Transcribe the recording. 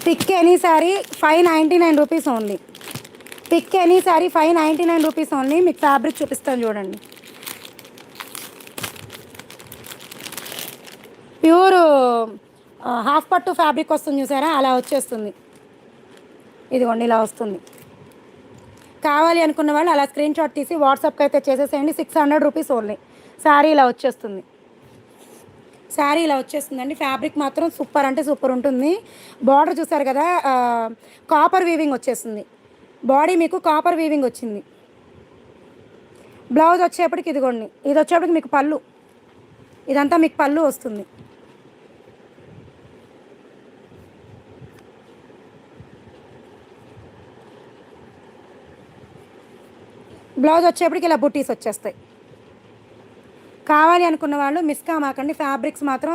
Pick any sari 599 rupees only. Pick any sari 599 rupees only. మీకు fabric చూపిస్తాను చూడండి. ప్యూర్ హాఫ్ పట్టు ఫ్యాబ్రిక్ వస్తుంది చూసారా, అలా వచ్చేస్తుంది. ఇదిగోండి ఇలా వస్తుంది. కావాలి అనుకున్న వాళ్ళు అలా స్క్రీన్ షాట్ తీసి వాట్సాప్కి అయితే చేసేసేయండి. 600 రూపీస్ ఓన్లీ. శారీ ఇలా వచ్చేస్తుంది. శారీ ఇలా వచ్చేస్తుందండి. ఫ్యాబ్రిక్ మాత్రం సూపర్ అంటే సూపర్ ఉంటుంది. బార్డర్ చూసారు కదా, కాపర్ వీవింగ్ వచ్చేస్తుంది. బాడీ మీకు కాపర్ వీవింగ్ వచ్చింది. బ్లౌజ్ వచ్చేప్పటికి ఇదిగోండి, ఇది వచ్చేప్పటికి మీకు పళ్ళు, ఇదంతా మీకు పళ్ళు వస్తుంది. బ్లౌజ్ వచ్చేప్పటికి ఇలా బుట్టీస్ వచ్చేస్తాయి. కావాలి అనుకున్న వాళ్ళు మిస్ కామాకండి. ఫ్యాబ్రిక్స్ మాత్రం